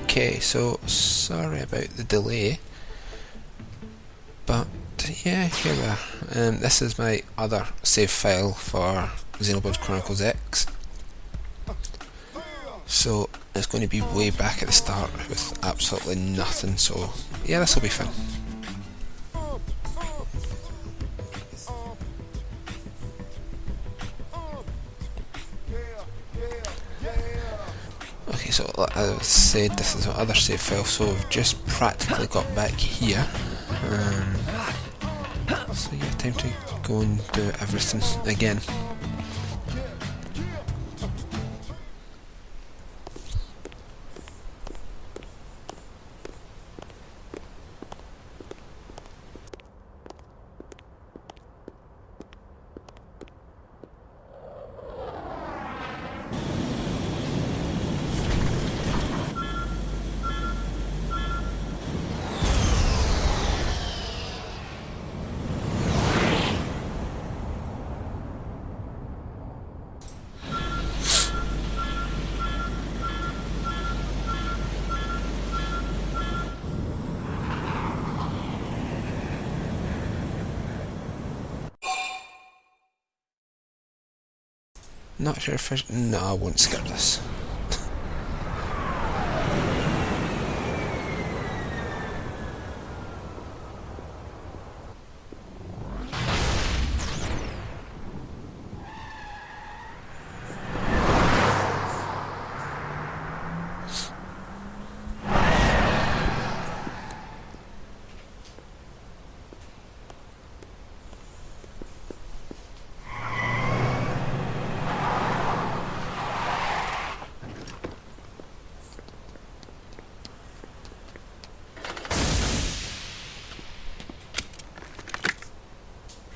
Okay, so sorry about the delay, but yeah, here we are. This is my other save file for Xenoblade Chronicles X. So it's going to be way back at the start with absolutely nothing, so yeah, this will be fun. Okay, so like I said, this is our other save file, so we've just practically got back here. So yeah, time to go and do everything again. Not sure if no, I won't skip this.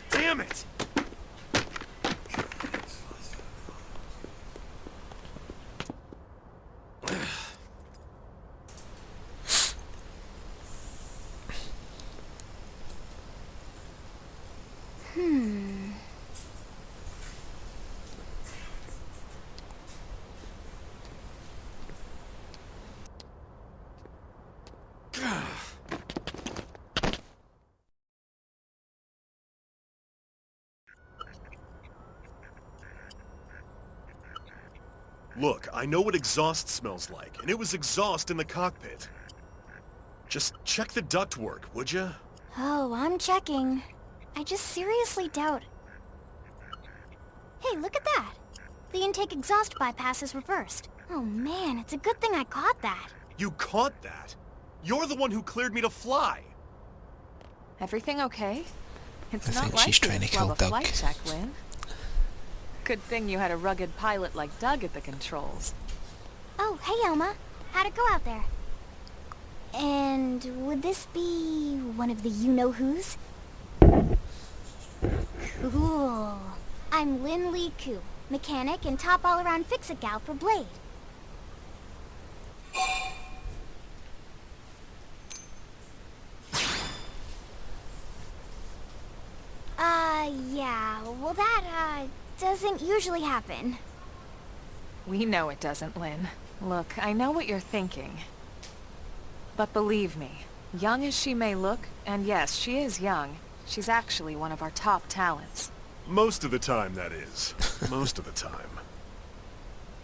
Damn it! Look, I know what exhaust smells like, and it was exhaust in the cockpit. Just check the ductwork, would ya? Oh, I'm checking. I just seriously doubt... Hey, look at that! The intake exhaust bypass is reversed. Oh man, it's a good thing I caught that. You caught that? You're the one who cleared me to fly! Everything okay? It's I not think like she's you trying to flub kill a Doug. flight check, Lynn. Good thing you had a rugged pilot like Doug at the controls. Oh, hey Elma. How'd it go out there? And would this be one of the you-know-who's? Cool. I'm Lynn Lee Koo, mechanic and top all-around fix-it gal for Blade. Yeah, well that, doesn't usually happen. We know it doesn't, Lynn. Look, I know what you're thinking. But believe me, young as she may look, and yes, she is young, she's actually one of our top talents. Most of the time, that is. Most of the time.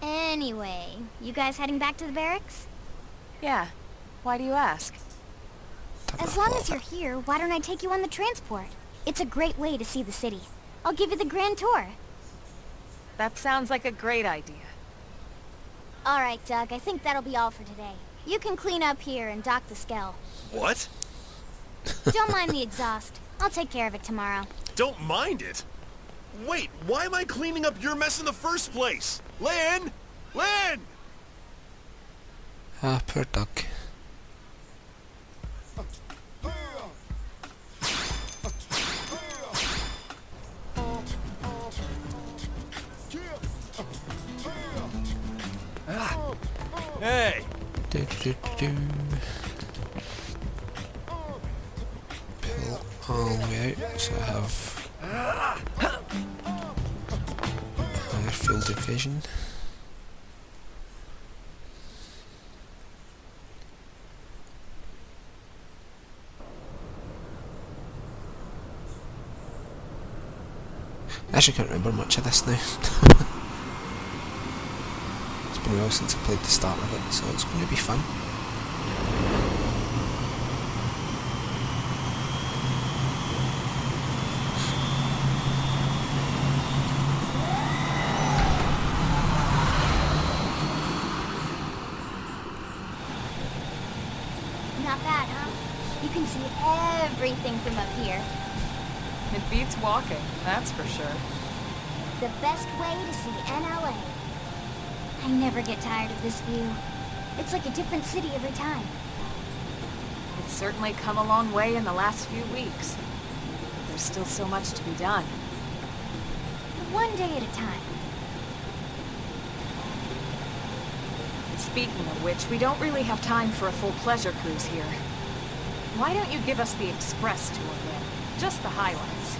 Anyway, you guys heading back to the barracks? Yeah. Why do you ask? As long as you're here, why don't I take you on the transport? It's a great way to see the city. I'll give you the grand tour. That sounds like a great idea. Alright, Doug, I think that'll be all for today. You can clean up here and dock the Skell. What? Don't mind the exhaust. I'll take care of it tomorrow. Don't mind it? Wait, why am I cleaning up your mess in the first place? Lynn! Lynn! Ah, poor Doug. Hey! Do, do, do, do. Pull all the way out, so I have higher field of vision. I actually can't remember much of this now. It's been a while since I played the start of it, so it's going to be fun. Not bad, huh? You can see everything from up here. It beats walking, that's for sure. The best way to see NLA. I never get tired of this view. It's like a different city every time. It's certainly come a long way in the last few weeks. There's still so much to be done. One day at a time. Speaking of which, we don't really have time for a full pleasure cruise here. Why don't you give us the express tour then? Just the highlights.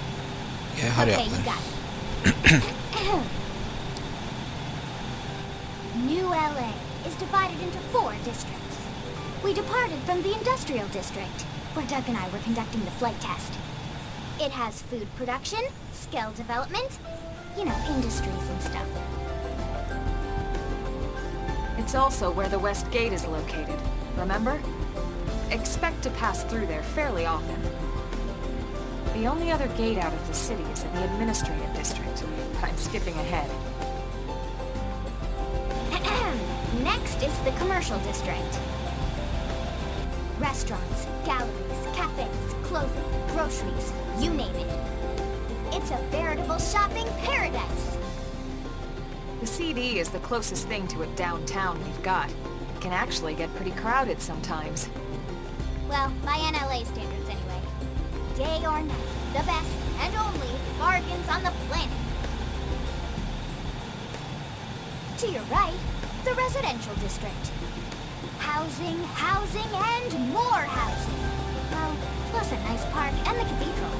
Yeah, hurry Okay, up you then. got it. New LA is divided into 4 districts. We departed from the industrial district, where Doug and I were conducting the flight test. It has food production, skill development, you know, industries and stuff. It's also where the West Gate is located, remember? Expect to pass through there fairly often. The only other gate out of the city is in the administrative district. I'm skipping ahead. Next is the commercial district. Restaurants, galleries, cafes, clothing, groceries, you name it. It's a veritable shopping paradise. The CD is the closest thing to a downtown we've got. It can actually get pretty crowded sometimes. Well, by NLA standards anyway. Day or night, the best and only bargains on the planet. To your right, the residential district. Housing, housing, and more housing. Well, plus a nice park and the cathedral.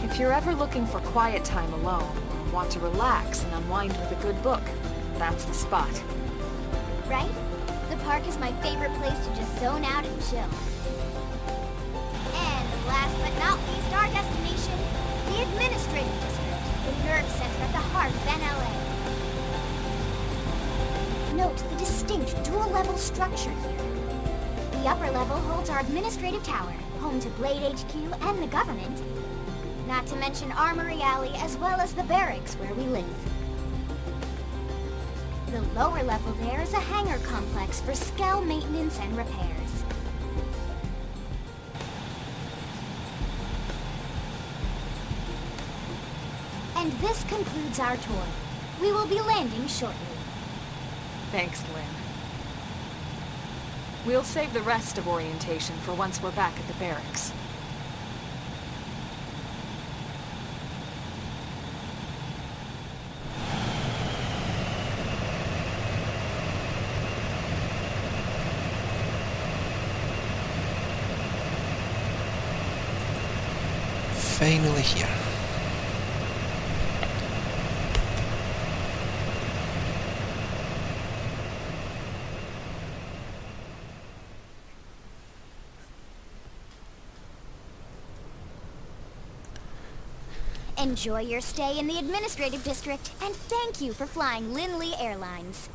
If you're ever looking for quiet time alone, or want to relax and unwind with a good book, that's the spot. Right? The park is my favorite place to just zone out and chill. And last but not least, our destination, the administrative district, the nerve center at the heart of NLA. Note the distinct dual-level structure here. The upper level holds our administrative tower, home to Blade HQ and the government. Not to mention Armory Alley as well as the barracks where we live. The lower level there is a hangar complex for Skell maintenance and repairs. And this concludes our tour. We will be landing shortly. Thanks, Lynn. We'll save the rest of orientation for once we're back at the barracks. Finally here. Enjoy your stay in the administrative district, and thank you for flying Linley Airlines.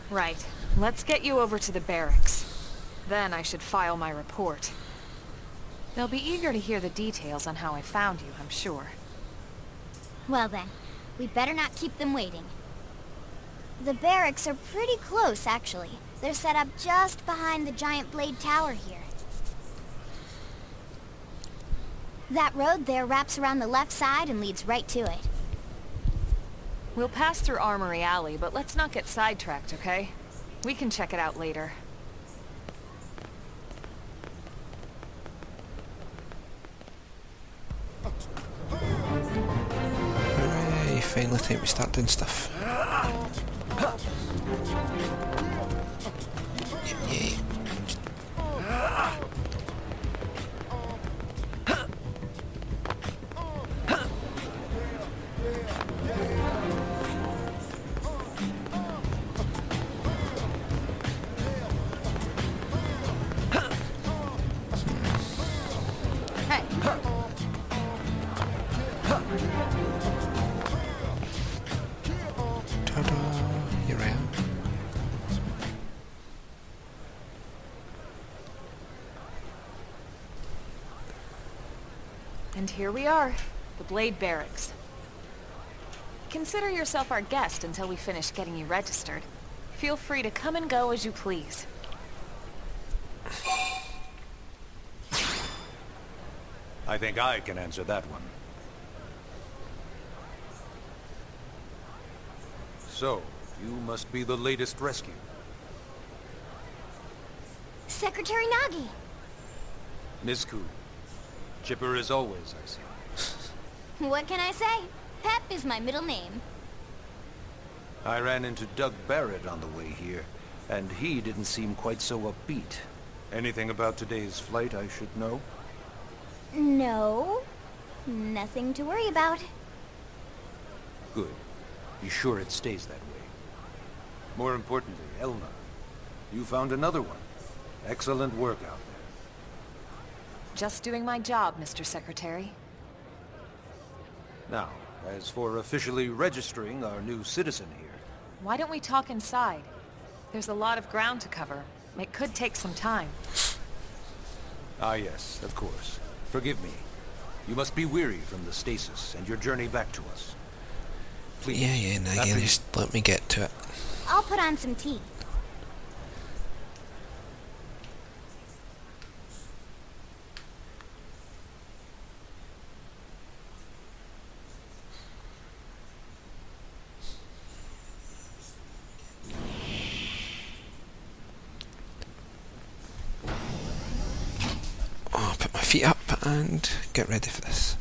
Right. Let's get you over to the barracks. Then I should file my report. They'll be eager to hear the details on how I found you, I'm sure. Well then, we'd better not keep them waiting. The barracks are pretty close, actually. They're set up just behind the giant blade tower here. That road there wraps around the left side and leads right to it. We'll pass through Armory Alley, but let's not get sidetracked, okay? We can check it out later. Hooray, finally time to start doing stuff. Yay. Hey. And here we are, the Blade Barracks. Consider yourself our guest until we finish getting you registered. Feel free to come and go as you please. I think I can answer that one. So, you must be the latest rescue. Secretary Nagi! Ms. Ku. Chipper as always, I see. What can I say? Pep is my middle name. I ran into Doug Barrett on the way here, and he didn't seem quite so upbeat. Anything about today's flight I should know? No. Nothing to worry about. Good. Be sure it stays that way. More importantly, Elma, you found another one. Excellent work out there. Just doing my job, Mr. Secretary. Now, as for officially registering our new citizen here... Why don't we talk inside? There's a lot of ground to cover. It could take some time. Ah yes, of course. Forgive me. You must be weary from the stasis and your journey back to us. Please. Yeah, Nagi, just let me get to it. I'll put on some tea. I'll put my feet up and get ready for this.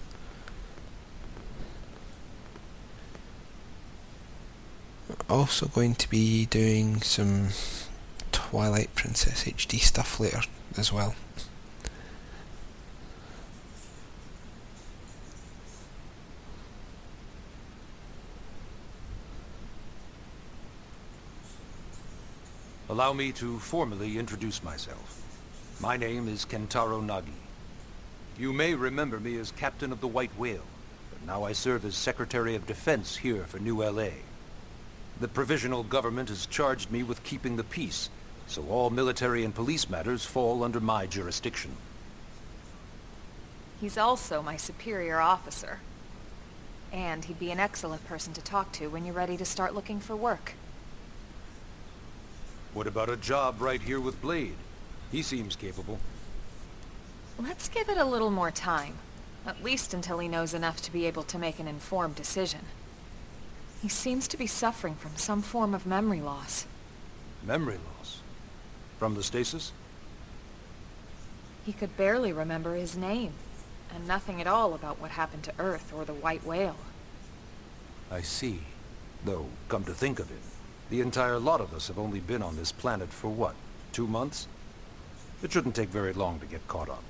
Also going to be doing some Twilight Princess HD stuff later as well. Allow me to formally introduce myself. My name is Kentaro Nagi. You may remember me as Captain of the White Whale, but now I serve as Secretary of Defense here for New LA. The provisional government has charged me with keeping the peace, so all military and police matters fall under my jurisdiction. He's also my superior officer. And he'd be an excellent person to talk to when you're ready to start looking for work. What about a job right here with Blade? He seems capable. Let's give it a little more time. At least until he knows enough to be able to make an informed decision. He seems to be suffering from some form of memory loss. Memory loss? From the stasis? He could barely remember his name, and nothing at all about what happened to Earth or the White Whale. I see. Though, come to think of it, the entire lot of us have only been on this planet for what, 2 months? It shouldn't take very long to get caught up.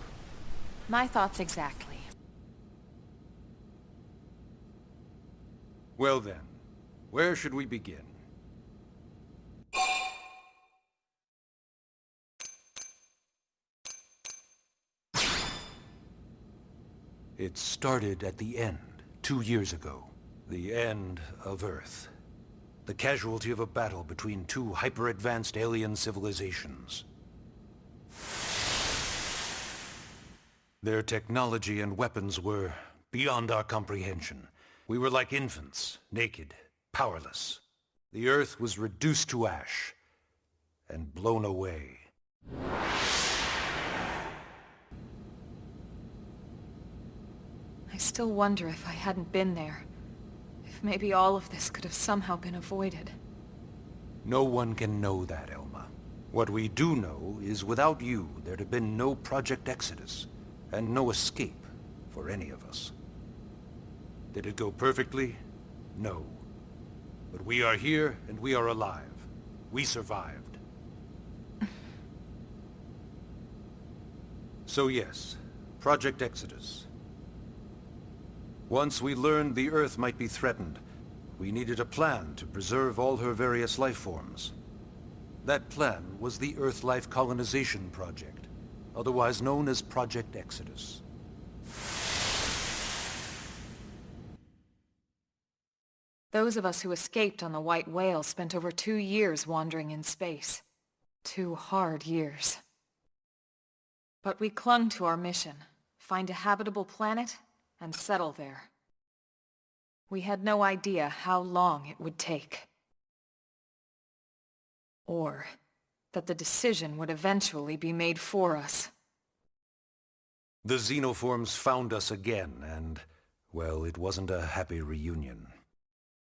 My thoughts exactly. Well then, where should we begin? It started at the end, 2 years ago. The end of Earth. The casualty of a battle between two hyper-advanced alien civilizations. Their technology and weapons were beyond our comprehension. We were like infants, naked, powerless. The Earth was reduced to ash and blown away. I still wonder if I hadn't been there. If maybe all of this could have somehow been avoided. No one can know that, Elma. What we do know is without you, there'd have been no Project Exodus, and no escape for any of us. Did it go perfectly? No. But we are here, and we are alive. We survived. So yes, Project Exodus. Once we learned the Earth might be threatened, we needed a plan to preserve all her various life forms. That plan was the Earth Life Colonization Project, otherwise known as Project Exodus. Those of us who escaped on the White Whale spent over 2 years wandering in space. 2 hard years. But we clung to our mission. Find a habitable planet and settle there. We had no idea how long it would take. Or that the decision would eventually be made for us. The xenoforms found us again, and, well, it wasn't a happy reunion.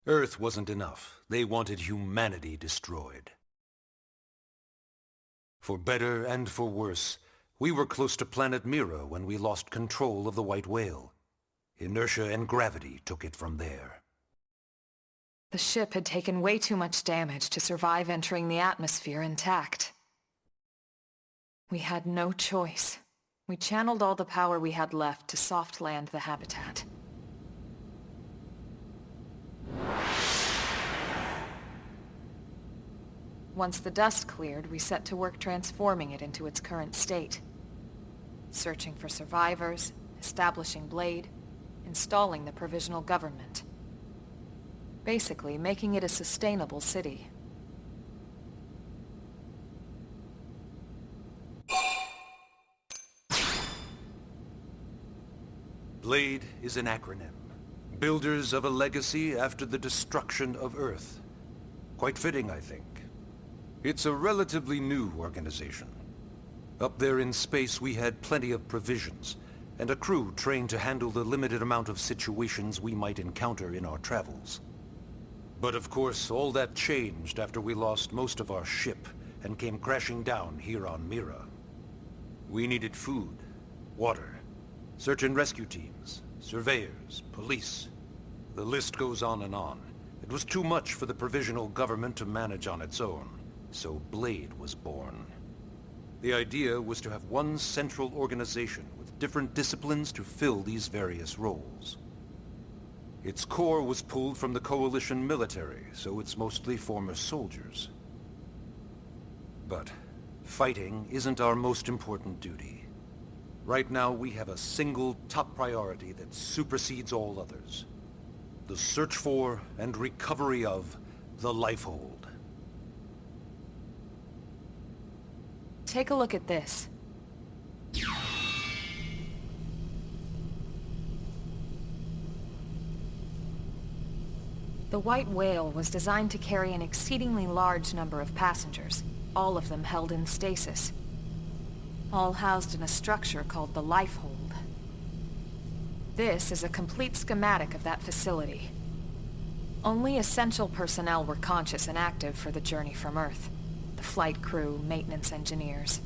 Earth wasn't enough. They wanted humanity destroyed. For better and for worse, we were close to planet Mira when we lost control of the White Whale. Inertia and gravity took it from there. The ship had taken way too much damage to survive entering the atmosphere intact. We had no choice. We channeled all the power we had left to soft land the habitat. Once the dust cleared, we set to work transforming it into its current state. Searching for survivors, establishing Blade, installing the provisional government. Basically, making it a sustainable city. Blade is an acronym. Builders of a legacy after the destruction of Earth. Quite fitting, I think. It's a relatively new organization. Up there in space we had plenty of provisions, and a crew trained to handle the limited amount of situations we might encounter in our travels. But of course, all that changed after we lost most of our ship and came crashing down here on Mira. We needed food, water, search and rescue teams, surveyors, police. The list goes on and on. It was too much for the provisional government to manage on its own, so Blade was born. The idea was to have one central organization with different disciplines to fill these various roles. Its core was pulled from the Coalition military, so it's mostly former soldiers. But fighting isn't our most important duty. Right now we have a single top priority that supersedes all others. The search for and recovery of the Lifehold. Take a look at this. The White Whale was designed to carry an exceedingly large number of passengers, all of them held in stasis. All housed in a structure called the Lifehold. This is a complete schematic of that facility. Only essential personnel were conscious and active for the journey from Earth. The flight crew, maintenance engineers.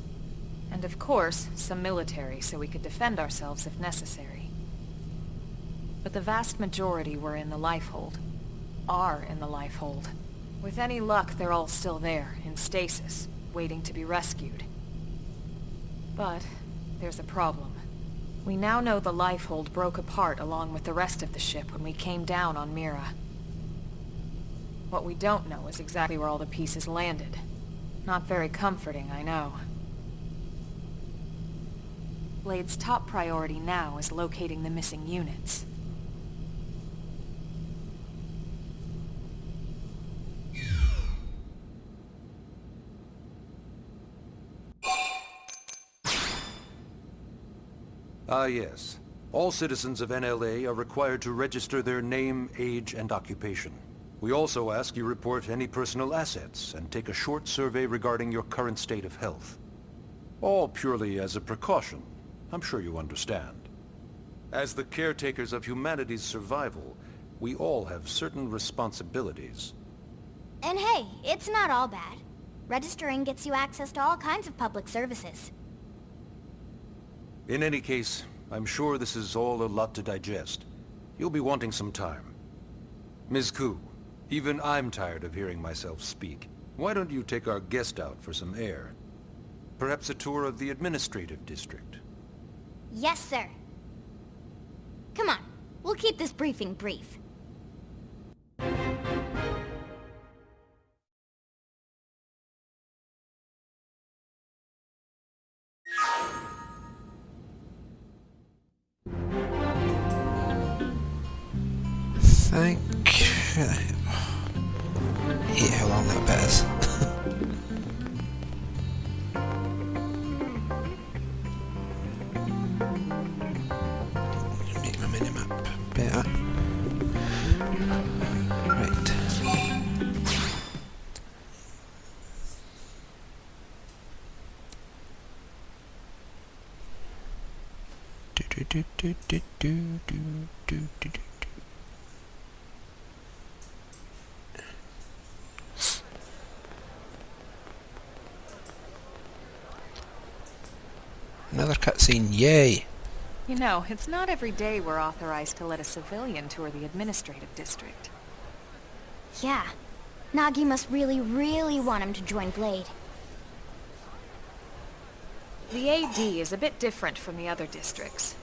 And of course, some military so we could defend ourselves if necessary. But the vast majority were in the Lifehold. Are in the Lifehold. With any luck, they're all still there, in stasis, waiting to be rescued. But there's a problem. We now know the Lifehold broke apart along with the rest of the ship when we came down on Mira. What we don't know is exactly where all the pieces landed. Not very comforting, I know. Blade's top priority now is locating the missing units. Ah, yes. All citizens of NLA are required to register their name, age, and occupation. We also ask you report any personal assets and take a short survey regarding your current state of health. All purely as a precaution. I'm sure you understand. As the caretakers of humanity's survival, we all have certain responsibilities. And hey, it's not all bad. Registering gets you access to all kinds of public services. In any case, I'm sure this is all a lot to digest. You'll be wanting some time. Ms. Ku, even I'm tired of hearing myself speak. Why don't you take our guest out for some air? Perhaps a tour of the administrative district. Yes, sir. Come on, we'll keep this briefing brief. Thank... hate how long that bit is. Make my mini Do do do do do do do do do. Another cutscene, yay! You know, it's not every day we're authorized to let a civilian tour the administrative district. Yeah. Nagi must really, really want him to join Blade. The AD is a bit different from the other districts.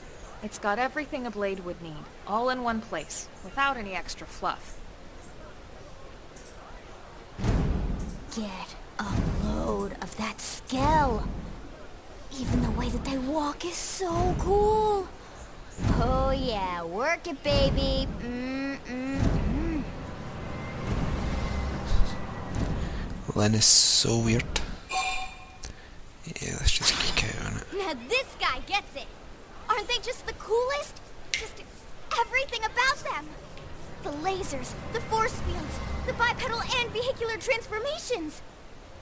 It's got everything a Blade would need, all in one place, without any extra fluff. Get a load of that Skell. Even the way that they walk is so cool. Oh yeah, work it, baby. Lynn is so weird. Yeah, let's just geek out on it. Now this guy gets it. Aren't they just the coolest? Just everything about them. The lasers, the force fields, the bipedal and vehicular transformations.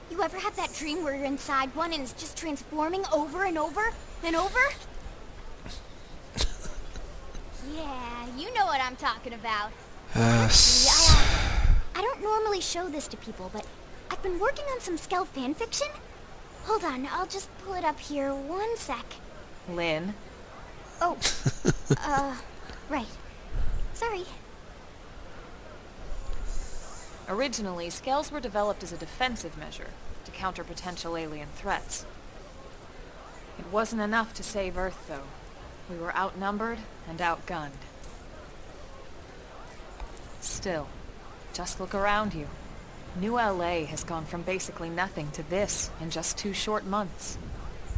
You ever have that dream where you're inside one and it's just transforming over and over and over? Yeah, you know what I'm talking about. I don't normally show this to people, but I've been working on some Skell fanfiction. Hold on, I'll just pull it up here 1 sec. Lynn? Oh, right. Sorry. Originally, Skells were developed as a defensive measure to counter potential alien threats. It wasn't enough to save Earth, though. We were outnumbered and outgunned. Still, just look around you. New LA has gone from basically nothing to this in just 2 short months.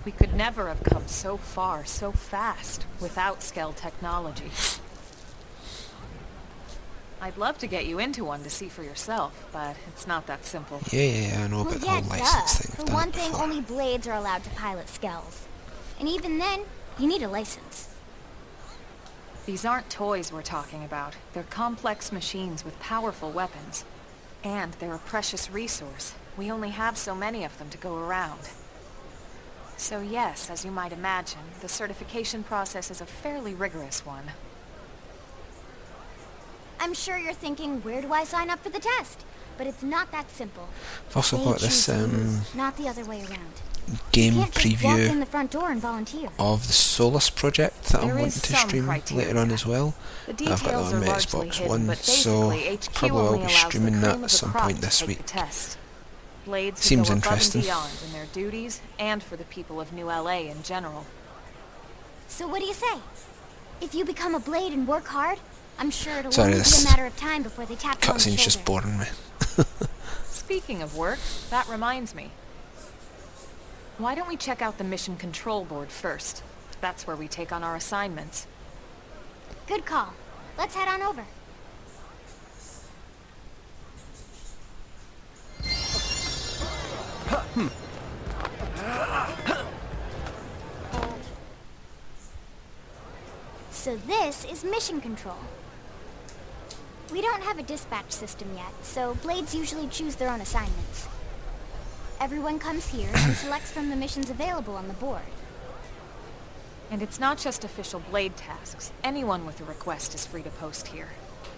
We could never have come so far, so fast, without Skell technology. I'd love to get you into one to see for yourself, but it's not that simple. Yeah, I know about the whole license thing. For one thing, only Blades are allowed to pilot Skells. And even then, you need a license. These aren't toys we're talking about. They're complex machines with powerful weapons. And they're a precious resource. We only have so many of them to go around. So yes, as you might imagine, the certification process is a fairly rigorous one. I'm sure you're thinking, where do I sign up for the test? But it's not that simple. I've also They got this choose you, not the other way around. game You can't just walk in preview the front door and volunteer. of the Solus project that I'm There wanting is to some stream criteria. later on as well. The I've got that details on are my largely Xbox hidden, One, but so basically HQ probably I'll only be allows the streaming that cream at of some the crop point to this take week. the test. Blades who Seems go above interesting. and beyond in their duties and for the people of New LA in general. So what do you say? If you become a Blade and work hard, I'm sure it'll Sorry, only be this a matter of time before they tap you on the Cutscene's just shoulder. boring me. Speaking of work, that reminds me. Why don't we check out the mission control board first? That's where we take on our assignments. Good call. Let's head on over. So this is mission control. We don't have a dispatch system yet, so Blades usually choose their own assignments. Everyone comes here and selects from the missions available on the board. And it's not just official Blade tasks. Anyone with a request is free to post here.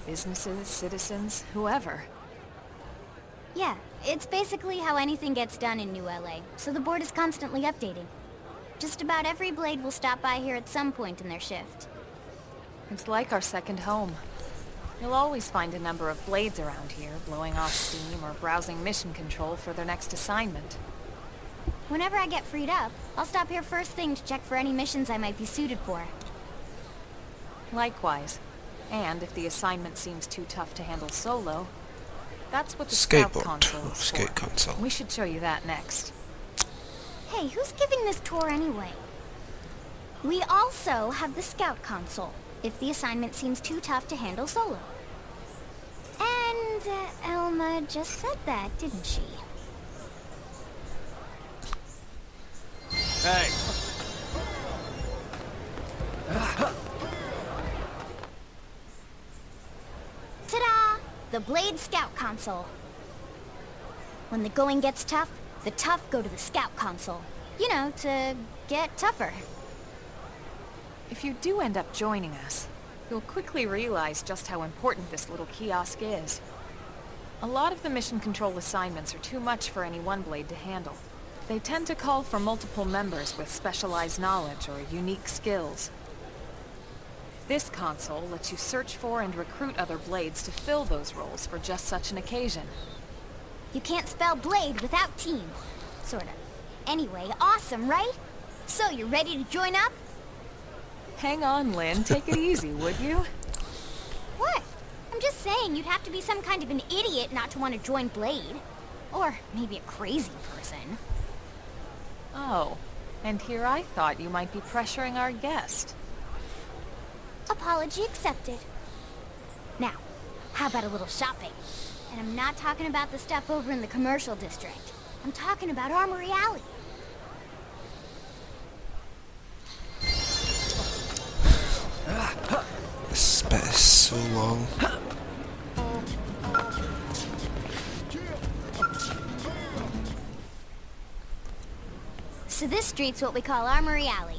Businesses, citizens, whoever. Yeah, it's basically how anything gets done in New LA, so the board is constantly updating. Just about every Blade will stop by here at some point in their shift. It's like our second home. You'll always find a number of Blades around here, blowing off steam or browsing mission control for their next assignment. Whenever I get freed up, I'll stop here first thing to check for any missions I might be suited for. Likewise. And if the assignment seems too tough to handle solo, that's what the Scout Skateboard. console is Scout for. console. We should show you that next. Hey, who's giving this tour anyway? We also have the Scout console, if the assignment seems too tough to handle solo. And Elma just said that, didn't she? Hey! Ta-da! The Blade Scout console. When the going gets tough, the tough go to the Scout console. You know, to get tougher. If you do end up joining us, you'll quickly realize just how important this little kiosk is. A lot of the mission control assignments are too much for any one blade to handle. They tend to call for multiple members with specialized knowledge or unique skills. This console lets you search for and recruit other blades to fill those roles for just such an occasion. You can't spell blade without team. Sorta. Anyway, awesome, right? So, you ready to join up? Hang on, Lynn. Take it easy, would you? What? I'm just saying you'd have to be some kind of an idiot not to want to join Blade. Or maybe a crazy person. Oh, and here I thought you might be pressuring our guest. Apology accepted. Now, how about a little shopping? And I'm not talking about the stuff over in the commercial district. I'm talking about Armory Alley. This bit is so long. So this street's what we call Armory Alley.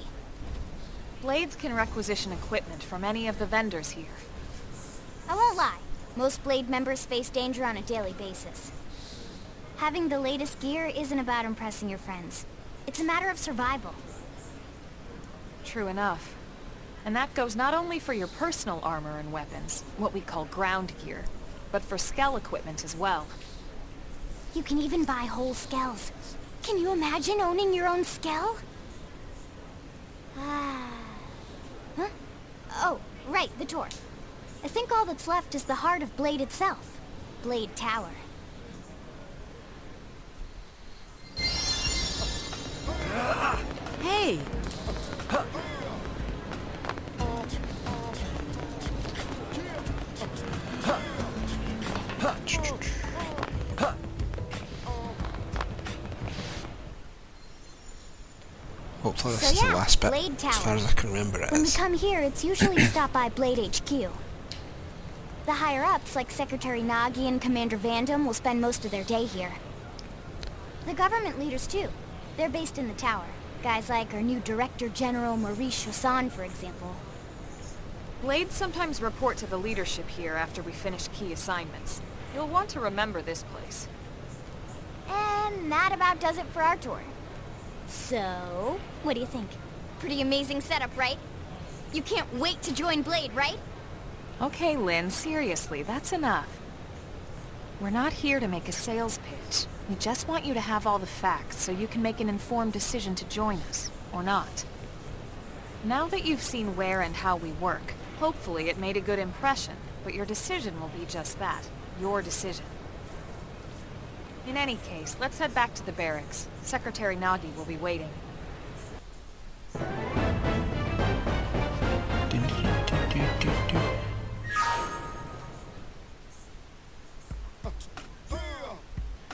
Blades can requisition equipment from any of the vendors here. I won't lie, most Blade members face danger on a daily basis. Having the latest gear isn't about impressing your friends. It's a matter of survival. True enough. And that goes not only for your personal armor and weapons, what we call ground gear, but for skell equipment as well. You can even buy whole skells. Can you imagine owning your own skell? Huh? Oh, right, the door. I think all that's left is the heart of Blade itself. Blade Tower. Hey! Hopefully this So is the yeah, last bit, Blade as far Tower. as I can remember it When we is. come here, it's usually to stop by Blade HQ. The higher-ups, like Secretary Nagi and Commander Vandam, will spend most of their day here. The government leaders, too. They're based in the tower. Guys like our new Director General Maurice Chassan, for example. Blades sometimes report to the leadership here after we finish key assignments. You'll want to remember this place. And that about does it for our tour. So, what do you think? Pretty amazing setup, right? You can't wait to join Blade, right? Okay, Lynn, seriously, that's enough. We're not here to make a sales pitch. We just want you to have all the facts so you can make an informed decision to join us, or not. Now that you've seen where and how we work, hopefully it made a good impression, but your decision will be just that, your decision. In any case, let's head back to the barracks. Secretary Nagi will be waiting.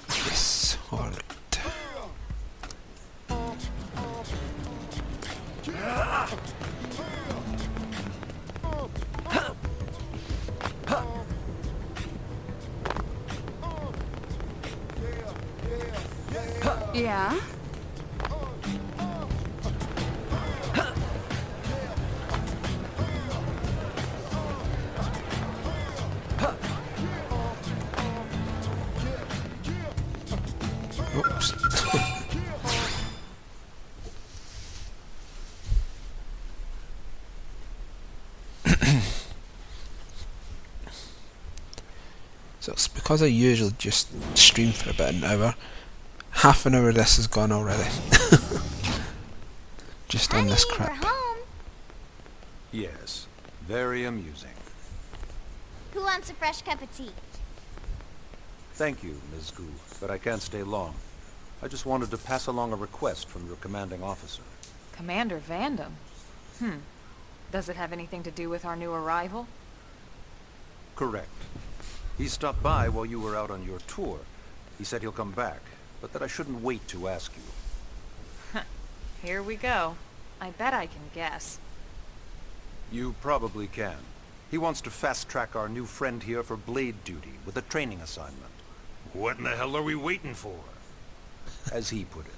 Yes, alright. Yeah? Oops. So it's because I usually just stream for about an hour. Half an hour this has gone already. Just on this Honey, crap. we're home. Yes, very amusing. Who wants a fresh cup of tea? Thank you, Ms. Gu, but I can't stay long. I just wanted to pass along a request from your commanding officer. Commander Vandam? Does it have anything to do with our new arrival? Correct. He stopped by while you were out on your tour. He said he'll come back, but that I shouldn't wait to ask you. Here we go. I bet I can guess. You probably can. He wants to fast-track our new friend here for blade duty with a training assignment. What in the hell are we waiting for? As he put it.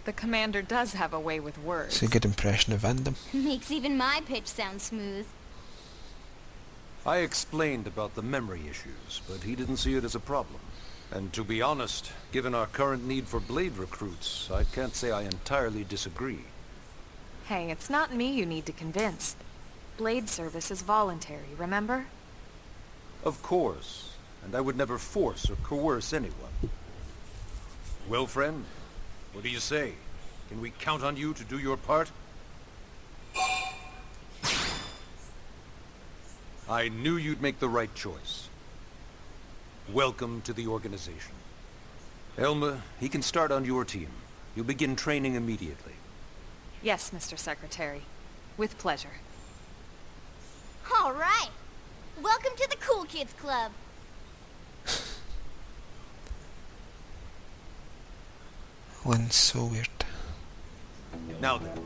The commander does have a way with words. It's a good impression of Vandam. Makes even my pitch sound smooth. I explained about the memory issues, but he didn't see it as a problem. And to be honest, given our current need for blade recruits, I can't say I entirely disagree. Hey, it's not me you need to convince. Blade service is voluntary, remember? Of course, and I would never force or coerce anyone. Well, friend, what do you say? Can we count on you to do your part? I knew you'd make the right choice. Welcome to the organization. Elma, he can start on your team. You'll begin training immediately. Yes, Mr. Secretary. With pleasure. All right. Welcome to the Cool Kids Club. Lynn's so weird. Now then,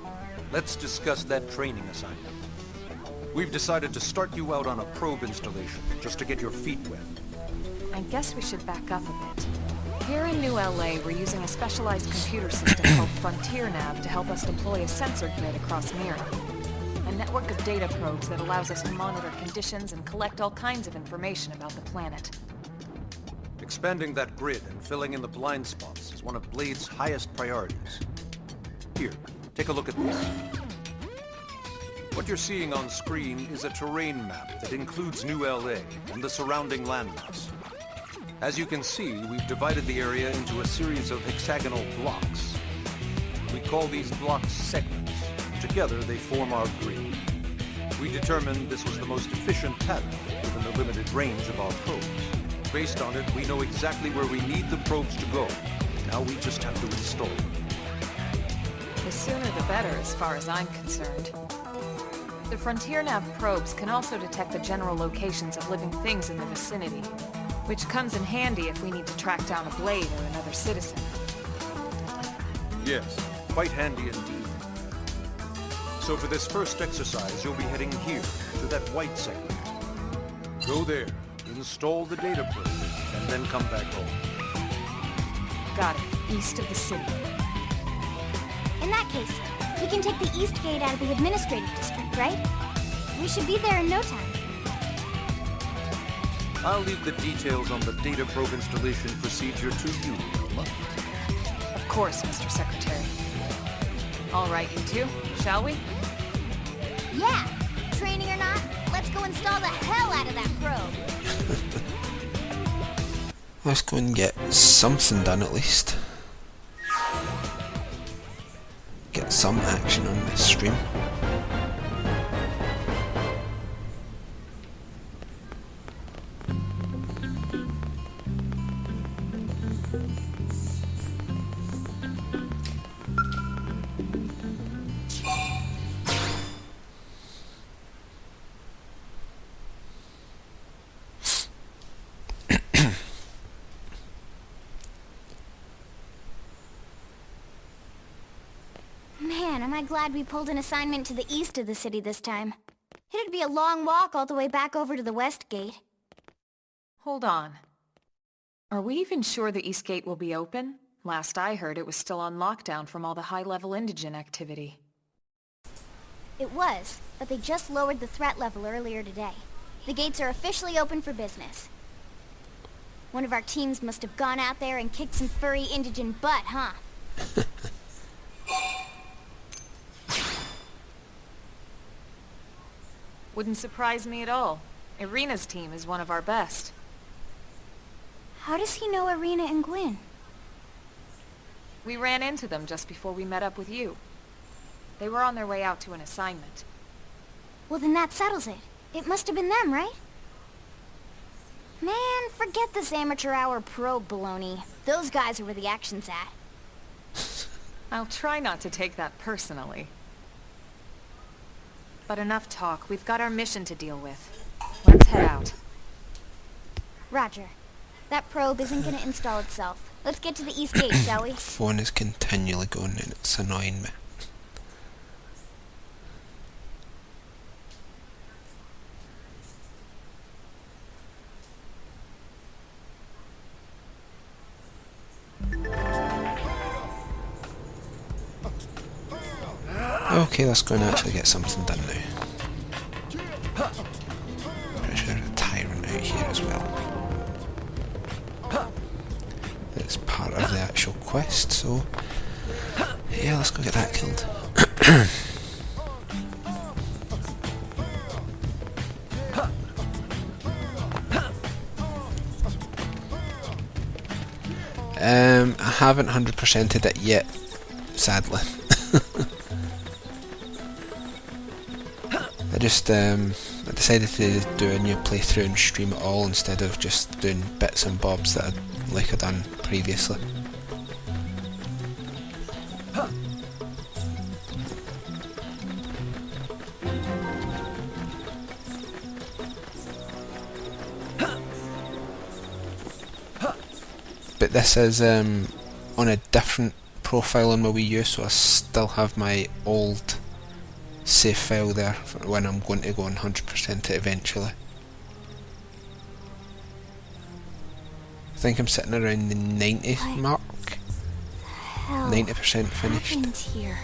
let's discuss that training assignment. We've decided to start you out on a probe installation, just to get your feet wet. I guess we should back up a bit. Here in New LA, we're using a specialized computer system called Frontier Nav to help us deploy a sensor grid across Mira. A network of data probes that allows us to monitor conditions and collect all kinds of information about the planet. Expanding that grid and filling in the blind spots is one of Blade's highest priorities. Here, take a look at this. What you're seeing on screen is a terrain map that includes New LA and the surrounding landmass. As you can see, we've divided the area into a series of hexagonal blocks. We call these blocks segments. Together, they form our grid. We determined this was the most efficient pattern within the limited range of our probes. Based on it, we know exactly where we need the probes to go. Now we just have to install them. The sooner the better, as far as I'm concerned. The Frontier Nav probes can also detect the general locations of living things in the vicinity, which comes in handy if we need to track down a Blade or another citizen. Yes, quite handy indeed. So for this first exercise, you'll be heading here, to that white segment. Go there, install the data probe, and then come back home. Got it. East of the city. In that case, we can take the East Gate out of the administrative district, right? We should be there in no time. I'll leave the details on the data probe installation procedure to you, Elma. Of course, Mr. Secretary. All right, you two, shall we? Yeah! Training or not, let's go install the hell out of that probe! Let's go and get something done at least. Get some action on this stream. Man, am I glad we pulled an assignment to the east of the city this time. It'd be a long walk all the way back over to the West Gate. Hold on. Are we even sure the East Gate will be open? Last I heard, it was still on lockdown from all the high-level indigent activity. It was, but they just lowered the threat level earlier today. The gates are officially open for business. One of our teams must have gone out there and kicked some furry indigent butt, huh? Wouldn't surprise me at all. Irina's team is one of our best. How does he know Irina and Gwyn? We ran into them just before we met up with you. They were on their way out to an assignment. Well, then that settles it. It must have been them, right? Man, forget this amateur hour probe baloney. Those guys are where the action's at. I'll try not to take that personally. But enough talk. We've got our mission to deal with. Let's head out. Roger. That probe isn't gonna install itself. Let's get to the East Gate, shall we? Phone is continually going and it's annoying me. Okay, let's go and actually get something done now. Pretty sure there's a tyrant out here as well. It's part of the actual quest, so yeah, let's go get that killed. I haven't 100%ed it yet, sadly. I decided to do a new playthrough and stream it all instead of just doing bits and bobs that I'd done previously. But this is on a different profile on my Wii U, so I still have my old save file there for when I'm going to go and 100% it eventually. I think I'm sitting around the 90 mark. 90% finished. Here?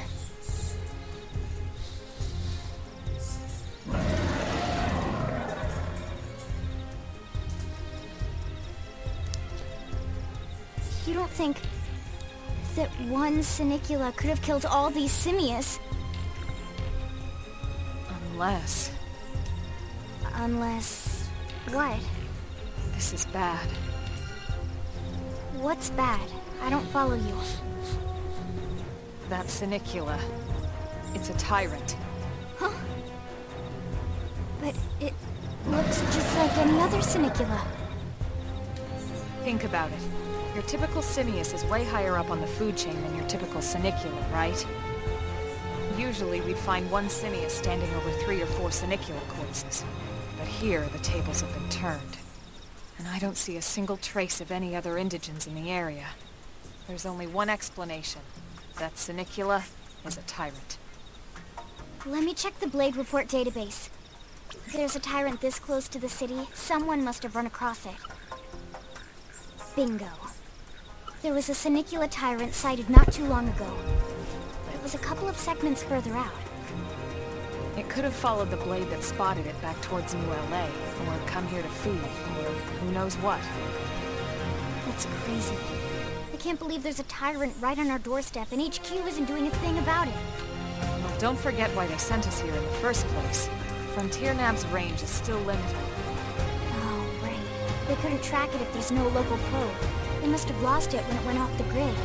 You don't think that one Sinicula could have killed all these simius? Unless... what? This is bad. What's bad? I don't follow you. That Sinicula. It's a tyrant. Huh? But it looks just like any other Sinicula. Think about it. Your typical simius is way higher up on the food chain than your typical Sinicula, right? Usually we'd find one simius standing over 3 or 4 Sinicula corpses. But here, the tables have been turned. And I don't see a single trace of any other indigents in the area. There's only one explanation. That Sinicula is a tyrant. Let me check the Blade Report database. If there's a tyrant this close to the city, someone must have run across it. Bingo. There was a Sinicula tyrant sighted not too long ago. But it was a couple of segments further out. It could have followed the blade that spotted it back towards New LA, or come here to feed, or who knows what. That's crazy. I can't believe there's a tyrant right on our doorstep, and HQ isn't doing a thing about it. Well, don't forget why they sent us here in the first place. Frontier Nav's range is still limited. Oh, right. They couldn't track it if there's no local probe. They must have lost it when it went off the grid.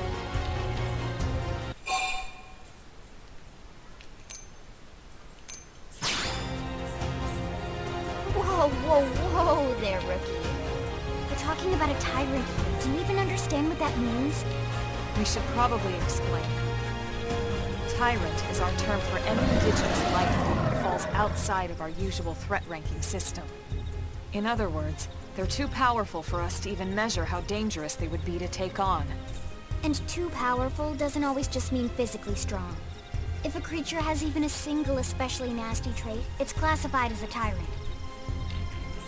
Whoa there, rookie. We're talking about a tyrant here. Do you even understand what that means? We should probably explain. Tyrant is our term for any indigenous life form that falls outside of our usual threat ranking system. In other words, they're too powerful for us to even measure how dangerous they would be to take on. And too powerful doesn't always just mean physically strong. If a creature has even a single especially nasty trait, it's classified as a tyrant.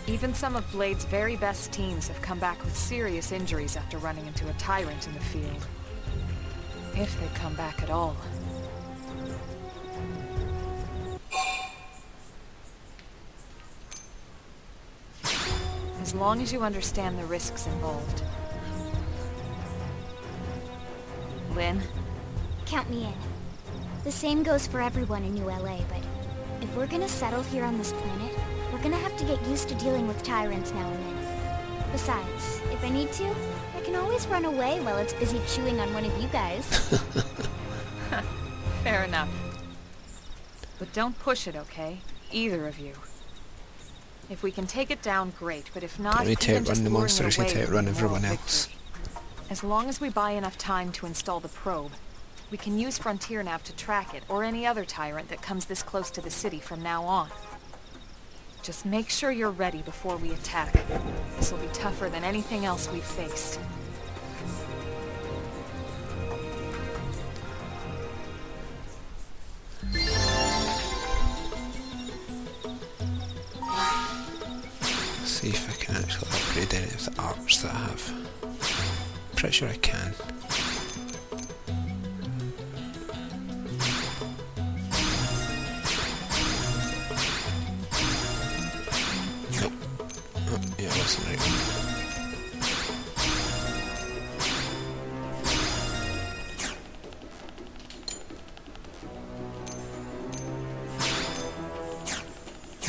Even some of Blade's very best teams have come back with serious injuries after running into a tyrant in the field. If they come back at all. As long as you understand the risks involved. Lynn? Count me in. The same goes for everyone in New LA, but if we're gonna settle here on this planet, we're gonna have to get used to dealing with tyrants now and then. Besides, if I need to, I can always run away while it's busy chewing on one of you guys. Fair enough. But don't push it, okay? Either of you. If we can take it down, great, but if not, Don't need to even outrun just the luring monsters, it need away to would be outrun a moral everyone else. victory. As long as we buy enough time to install the probe, we can use Frontier Nav to track it, or any other tyrant that comes this close to the city from now on. Just make sure you're ready before we attack. This will be tougher than anything else we've faced. See if I can actually upgrade any of the arts that I have. Pretty sure I can. that's the right one.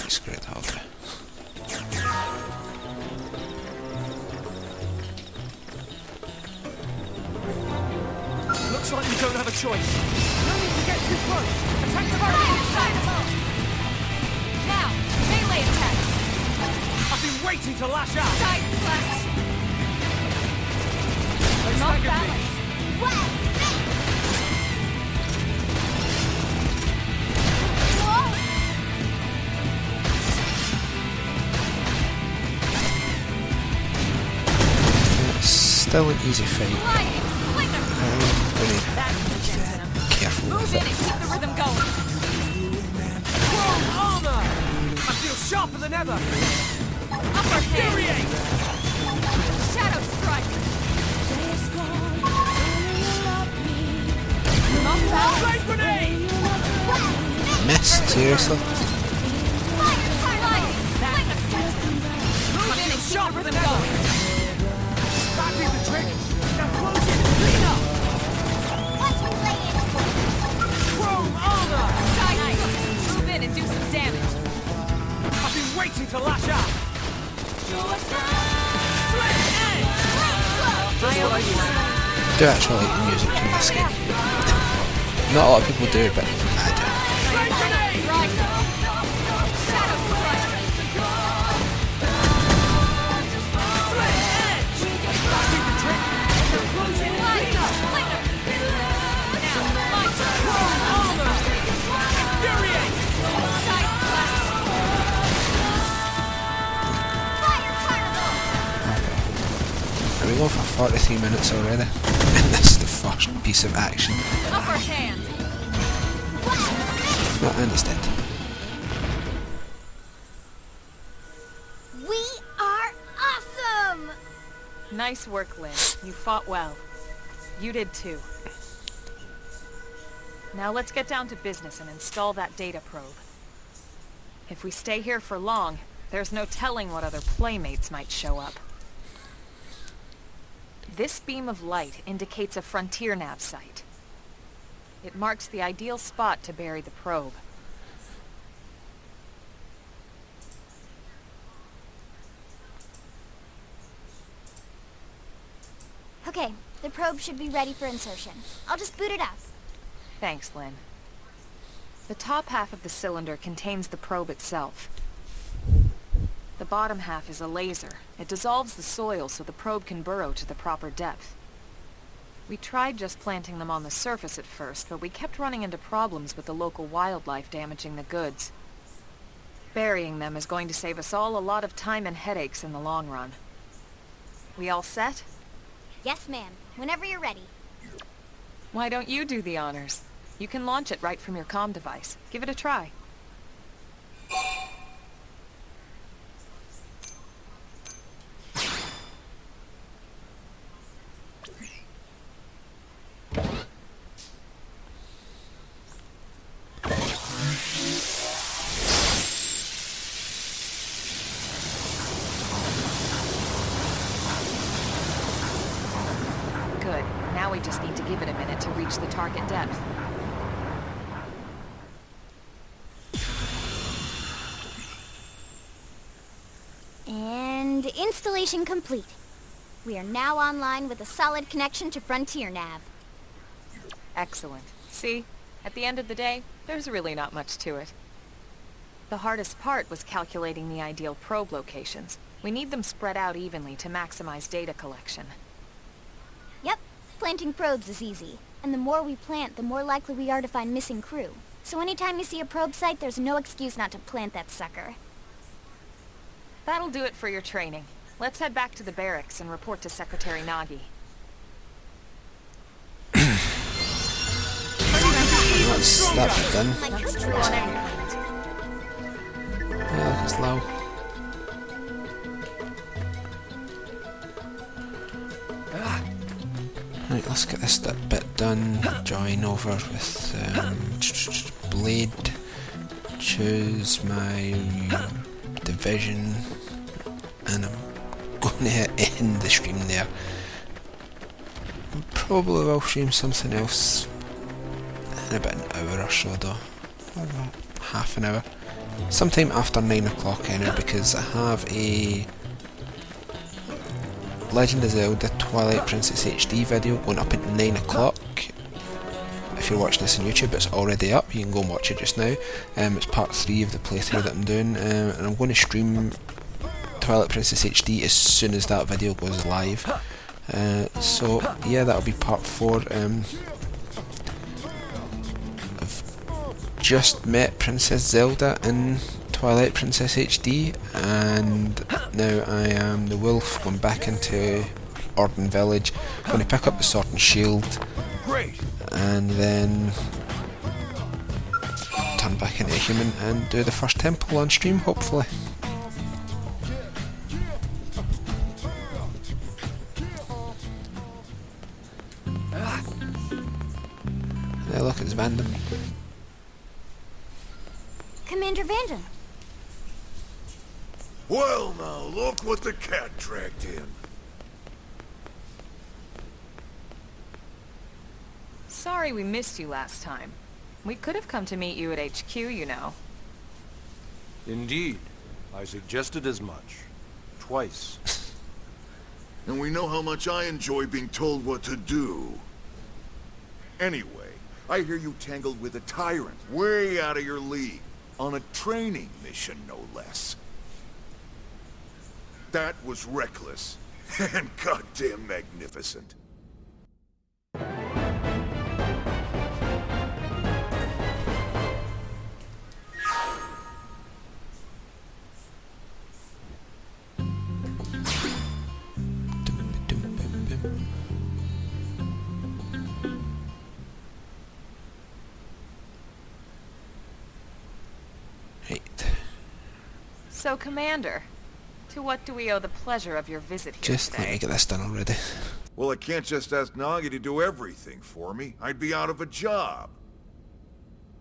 Screw it, that'll do. Looks like you don't have a choice. No need to get too close. Attack the boat inside the boat. Now, melee attacks. I've been waiting to lash out. Side slash. They Not staggered me. balance. Still an easy fight. Lightning. Slinger. I'm gonna That's the be venom. careful Move with in it. and keep the rhythm going. Chrome armor. I feel sharper than ever. Upper hand. Infuriate. Shadow strike. Not balance. Flame grenade. Miss, seriously? Lightning. Slinger. Move in and keep the rhythm going. That did the trick. Now close it. Clean up. Chrome armor. Nice. Move in and do some damage. I've been waiting to lash out. Split edge. I owe you one. I do actually like the music in this game. Not a lot of people do, but I do. Flame grenade. Right. Shadow strike. Split edge. That did the trick. Now close it. Clean up. Slinger. Now, my turn. Chrome armor. Infuriate. Side slash. Are we going for 43 minutes already? And this is the first piece of action. Upper hand. Not understood. We are awesome! Nice work, Lynn. You fought well. You did too. Now let's get down to business and install that data probe. If we stay here for long, there's no telling what other playmates might show up. This beam of light indicates a frontier nav site. It marks the ideal spot to bury the probe. Okay, the probe should be ready for insertion. I'll just boot it up. Thanks, Lynn. The top half of the cylinder contains the probe itself. The bottom half is a laser. It dissolves the soil so the probe can burrow to the proper depth. We tried just planting them on the surface at first, but we kept running into problems with the local wildlife damaging the goods. Burying them is going to save us all a lot of time and headaches in the long run. We all set? Yes, ma'am. Whenever you're ready. Why don't you do the honors? You can launch it right from your comm device. Give it a try. Good. Now we just need to give it a minute to reach the target depth. And installation complete. We are now online with a solid connection to Frontier Nav. Excellent. See? At the end of the day, there's really not much to it. The hardest part was calculating the ideal probe locations. We need them spread out evenly to maximize data collection. Yep, planting probes is easy. And the more we plant, the more likely we are to find missing crew. So anytime you see a probe site, there's no excuse not to plant that sucker. That'll do it for your training. Let's head back to the barracks and report to Secretary Nagi. That's that bit done. That's true on any planet. Yeah, it's low. Right, let's get this bit done. Join over with Blade. Choose my division, and I'm end the stream there. Probably will stream something else in about an hour or so though. Or half an hour. Sometime after 9 o'clock anyway, because I have a Legend of Zelda Twilight Princess HD video going up at 9 o'clock. If you're watching this on YouTube, it's already up, you can go and watch it just now. It's part 3 of the playthrough that I'm doing, and I'm going to stream Twilight Princess HD as soon as that video goes live. So yeah, that'll be part 4. I've just met Princess Zelda in Twilight Princess HD, and now I am the wolf going back into Orden Village. I'm going to pick up the sword and shield, and then turn back into a human and do the first temple on stream, hopefully. Hey, look, it's Vandam. Commander Vandam. Well now, look what the cat dragged in. Sorry we missed you last time. We could have come to meet you at HQ, you know. Indeed. I suggested as much. Twice. And we know how much I enjoy being told what to do. Anyway, I hear you tangled with a tyrant, way out of your league, on a training mission, no less. That was reckless, and goddamn magnificent. So, Commander, to what do we owe the pleasure of your visit here Just today? let me get this done already. Well, I can't just ask Nagi to do everything for me. I'd be out of a job.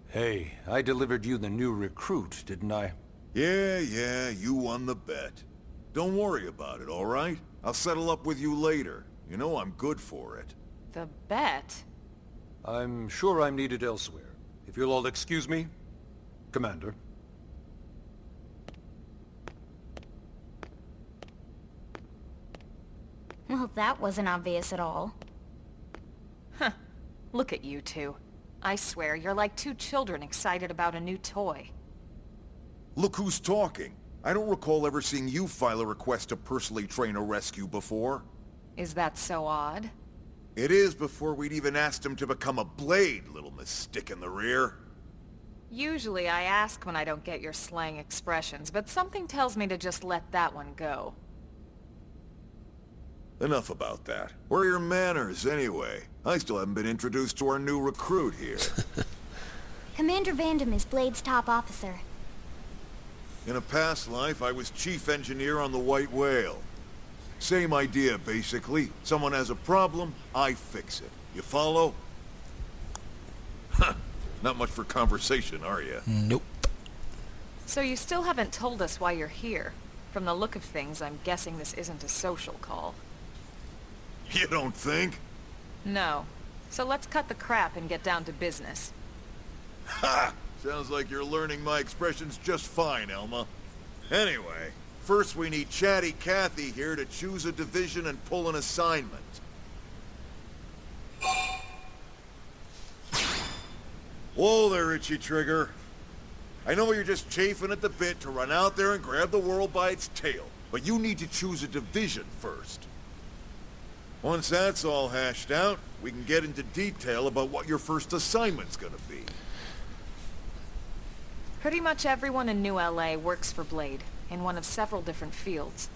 Hey, I delivered you the new recruit, didn't I? Yeah, you won the bet. Don't worry about it, all right? I'll settle up with you later. You know I'm good for it. The bet? I'm sure I'm needed elsewhere. If you'll all excuse me, Commander. Well, that wasn't obvious at all. Huh. Look at you two. I swear, you're like two children excited about a new toy. Look who's talking. I don't recall ever seeing you file a request to personally train a rescue before. Is that so odd? It is before we'd even asked him to become a blade, little miss stick in the rear. Usually I ask when I don't get your slang expressions, but something tells me to just let that one go. Enough about that. Where are your manners, anyway? I still haven't been introduced to our new recruit here. Commander Vandam is Blade's top officer. In a past life, I was chief engineer on the White Whale. Same idea, basically. Someone has a problem, I fix it. You follow? Huh. Not much for conversation, are you? Nope. So you still haven't told us why you're here. From the look of things, I'm guessing this isn't a social call. You don't think? No. So let's cut the crap and get down to business. Ha! Sounds like you're learning my expressions just fine, Elma. Anyway, first we need Chatty Cathy here to choose a division and pull an assignment. Whoa there, Itchy Trigger. I know you're just chafing at the bit to run out there and grab the world by its tail, but you need to choose a division first. Once that's all hashed out, we can get into detail about what your first assignment's gonna be. Pretty much everyone in New LA works for Blade, in one of several different fields.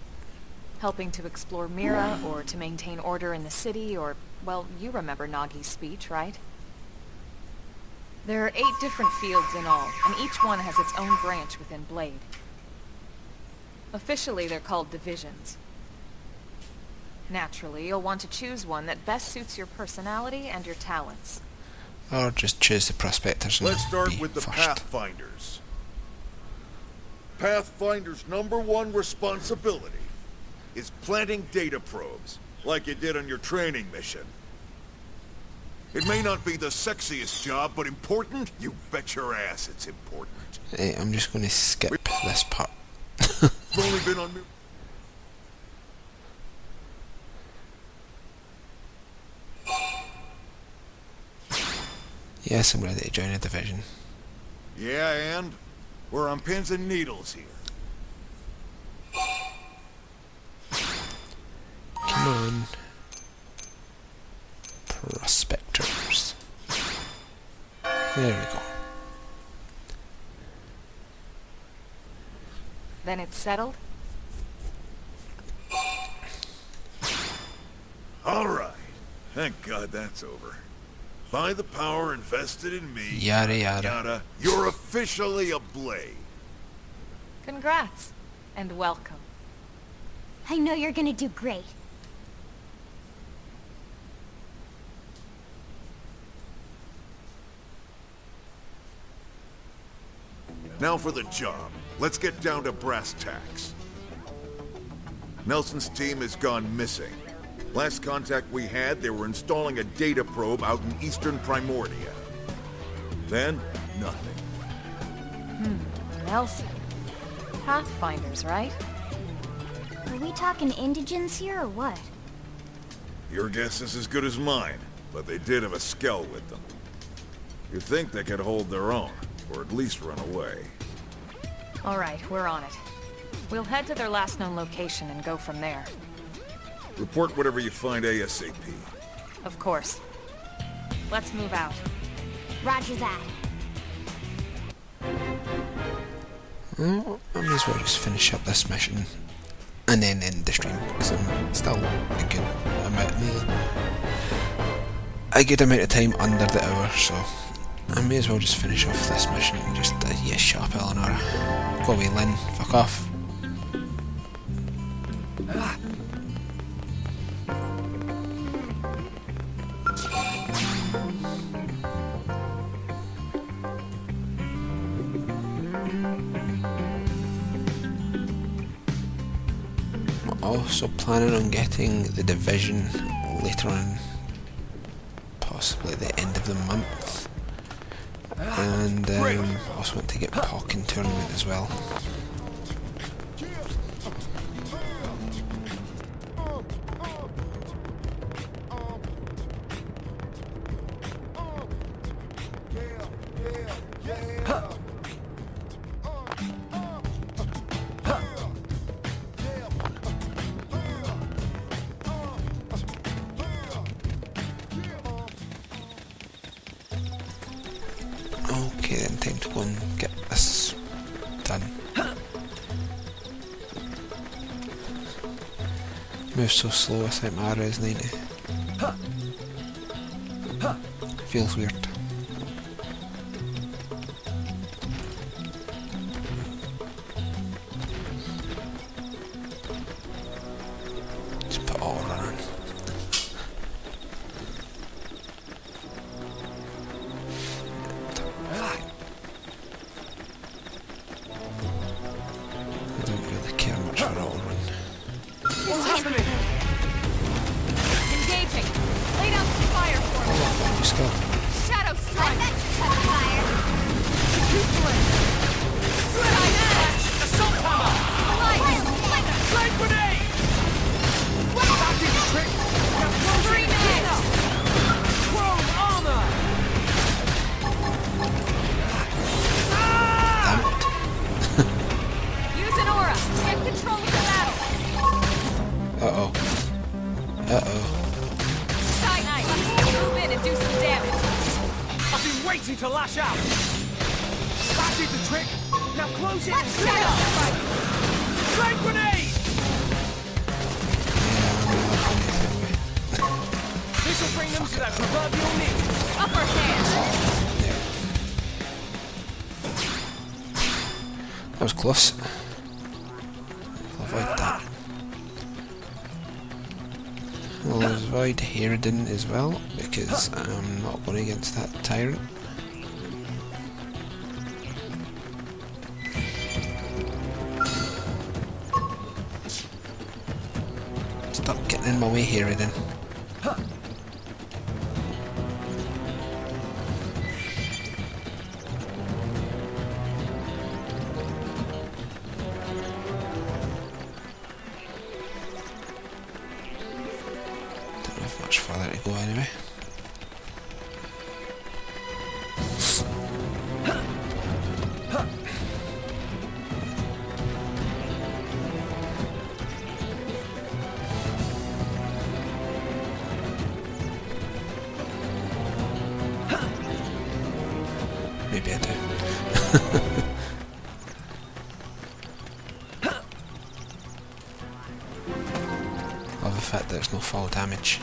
Helping to explore Mira, or to maintain order in the city, or, well, you remember Nagi's speech, right? There are 8 different fields in all, and each one has its own branch within Blade. Officially, they're called divisions. Naturally, you'll want to choose one that best suits your personality and your talents. Or just choose the prospectors and Let's start be with the first. Pathfinders. Pathfinder's #1 responsibility: is planting data probes, like you did on your training mission. It may not be the sexiest job, but important? You bet your ass it's important. Hey, I'm just going to skip this part. I've only been on... Yes, I'm ready to join a division. Yeah, and? We're on pins and needles here. Come on. Prospectors. There we go. Then it's settled? All right. Thank God that's over. By the power invested in me, Yada yada. yada, you're officially a Blade. Congrats. And welcome. I know you're gonna do great. Now for the job. Let's get down to brass tacks. Nelson's team has gone missing. Last contact we had, they were installing a data probe out in eastern Primordia. Then, nothing. Nelson. Pathfinders, right? Are we talking indigents here or what? Your guess is as good as mine, but they did have a skell with them. You'd think they could hold their own, or at least run away. All right, we're on it. We'll head to their last known location and go from there. Report whatever you find ASAP. Of course. Let's move out. Roger that. Well, I may as well just finish up this mission and then end the stream, because I'm still a good amount of time under the hour, so I may as well just finish off this mission and just, yeah, shut up, Eleanor. Go away, Lynn. Fuck off. Also planning on getting the division later on, possibly at the end of the month, and also want to get Pokken tournament as well. Okay then, time to go and get this done. Move so slow without my res 90. Feels weird. Just put all running. I don't really care much for all run. Engaging. Lay down some fire for me. Oh, you skill. Shadow strike. Fire. Assault hammer! Flame grenade! That did the trick! Now close it in! Chrome armor! Damn it. Use an aura. Get control of the battle. Uh-oh. Uh-oh. Side knife. Move in and do some damage. I've been waiting to lash out! That did the trick! Now close it and Shadow strike. Flame grenade! This'll bring them to that proverbial knee! Upper hand. That was close. I'll avoid that. I'll avoid Harridan as well, because I'm not going against that tyrant. Stop getting in my way here, Aiden. Don't have much further to go anyway. Maybe I do. Love the fact that there's no fall damage.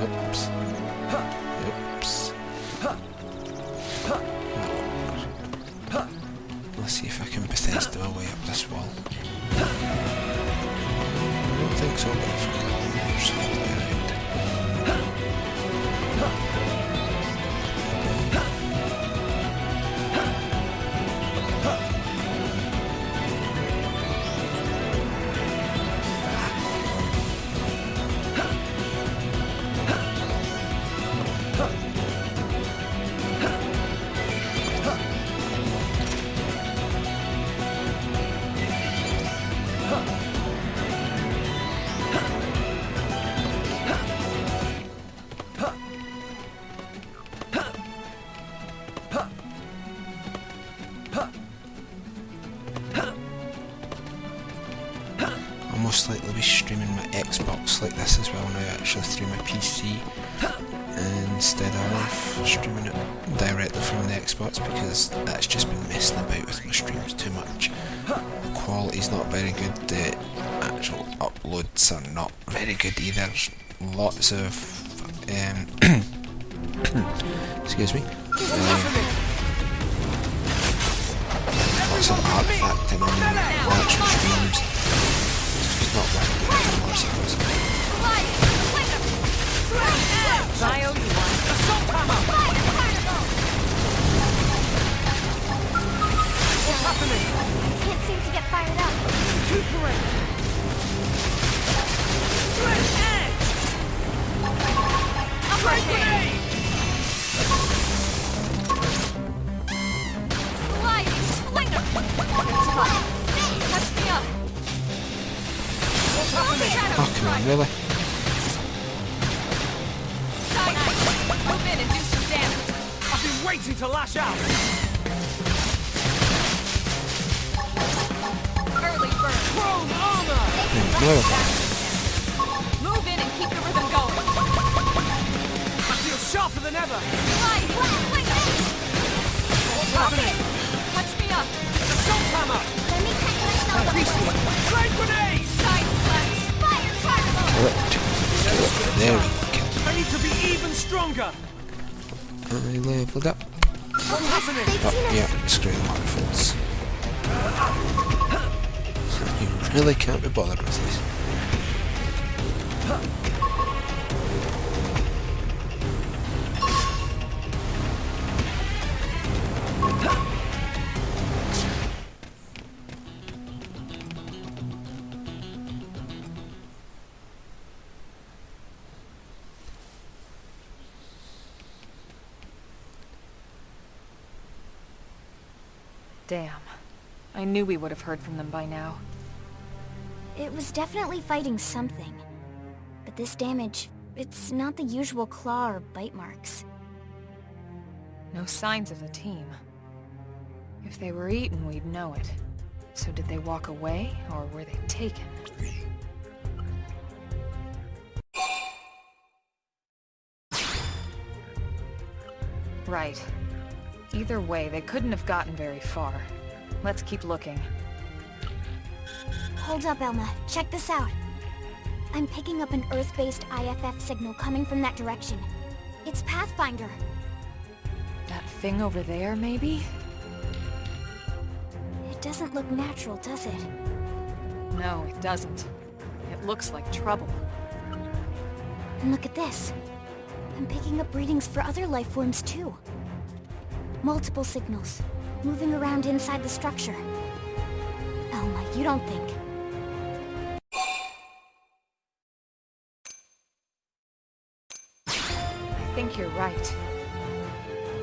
Oops. Oops. Let's see if I can Bethesda my way up this wall. I don't think so, but if I can, there's something around. I'll most likely be streaming my Xbox like this as well now, actually through my PC instead of streaming it directly from the Xbox, because that's just been messing about with my streams too much. The quality's not very good, the actual uploads are not very good either. Lots of excuse me. Lots of artifacting on the actual streams. It's not worth it anymore, so I owe you one. Assault hammer! What's happening? Can't seem to get fired up. Recuperate! Switch edge! Upper grenade! Sliding slinger! Touch me up! What's happening? oh, come on, really? Side eye! Move in and do some damage! I've been waiting to lash out! Early burn! Chrome armor! No. Move in and keep the rhythm going! I feel sharper than ever! Slide! Slinger! What's happening? Touch me up! Assault hammer! Let me catch myself up quick. Flame grenade! Side slash! Fire carnival! Correct. There we go. I need to be even stronger! I leveled up. What's happening? They've Oh, seen us. yeah, screw the waterfalls. You really can't be bothered with this. Damn. I knew we would have heard from them by now. It was definitely fighting something. But this damage, it's not the usual claw or bite marks. No signs of the team. If they were eaten, we'd know it. So did they walk away, or were they taken? Right. Either way, they couldn't have gotten very far. Let's keep looking. Hold up, Elma. Check this out. I'm picking up an Earth-based IFF signal coming from that direction. It's Pathfinder. That thing over there, maybe? It doesn't look natural, does it? No, it doesn't. It looks like trouble. And look at this. I'm picking up readings for other life forms too. Multiple signals, moving around inside the structure. Elma, you don't think... I think you're right.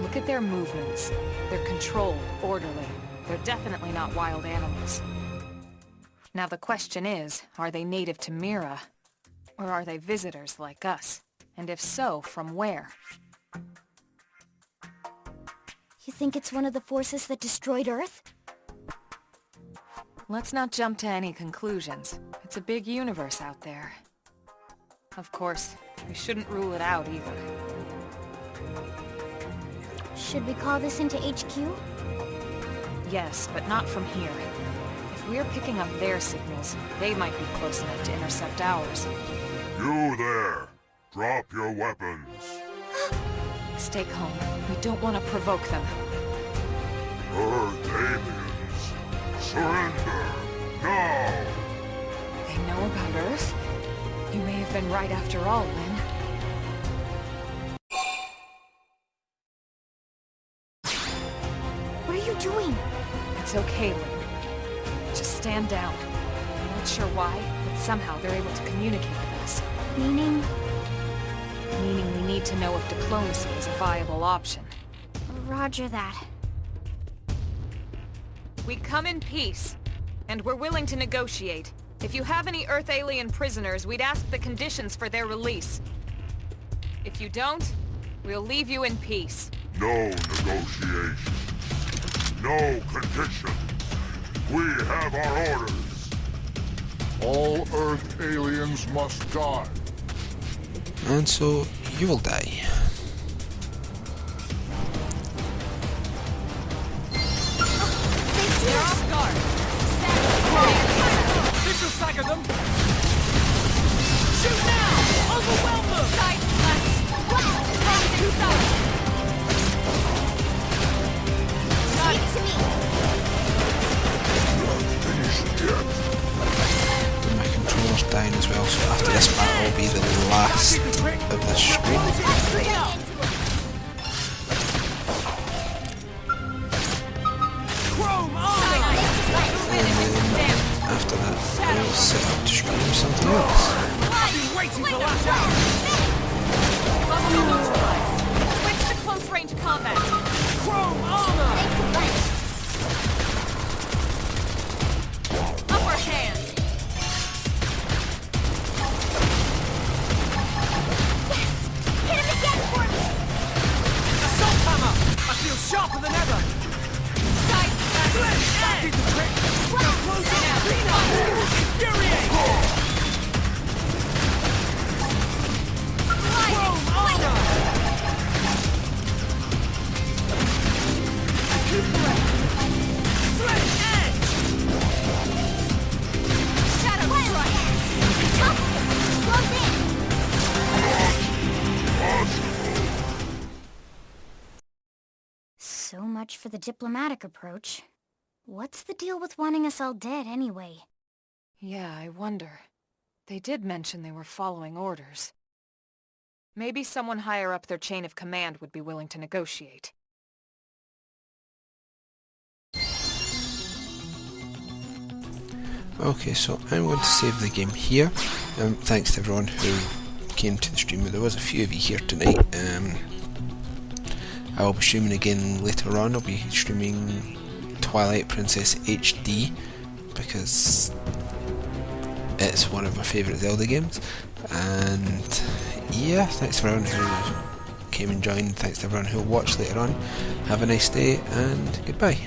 Look at their movements. They're controlled, orderly. They're definitely not wild animals. Now the question is, are they native to Mira? Or are they visitors like us? And if so, from where? You think it's one of the forces that destroyed Earth? Let's not jump to any conclusions. It's a big universe out there. Of course, we shouldn't rule it out either. Should we call this into HQ? Yes, but not from here. If we're picking up their signals, they might be close enough to intercept ours. You there! Drop your weapons! Stay calm. We don't want to provoke them. Earth aliens! Surrender! Now! They know about Earth? You may have been right after all, Lynn. What are you doing? It's okay, Lynn. Just stand down. I'm not sure why, but somehow they're able to communicate with us. Meaning? Meaning we need to know if diplomacy is a viable option. Roger that. We come in peace, and we're willing to negotiate. If you have any Earth alien prisoners, we'd ask the conditions for their release. If you don't, we'll leave you in peace. No negotiation. No condition. We have our orders. All Earth aliens must die. And so, you will die. They're off guard. This will stagger them. Shoot now! Overwhelm them! Side left. Left. Two sides. Leave it to me. Finished yet. And my controller's dying as well, so after this battle will be the last of this stream. Chrome armor! After that, I will set up to stream something else. I've been waiting to lash out! Must be neutralized. Switch to close-range combat. Chrome armor! Upper hand. Hit him again for me. Assault hammer! I feel sharper than ever! Side That did the trick! Now close it out! Infuriate! Chrome armor! Recuperate! Sledge edge! shadow strike. Close in. So much for the diplomatic approach. What's the deal with wanting us all dead anyway? Yeah, I wonder. They did mention they were following orders. Maybe someone higher up their chain of command would be willing to negotiate. Okay, so I'm going to save the game here. Thanks to everyone who came to the stream. There was a few of you here tonight. I will be streaming again later on. I'll be streaming Twilight Princess HD because it's one of my favourite Zelda games. And yeah, thanks to everyone who came and joined. Thanks to everyone who watched later on. Have a nice day and goodbye.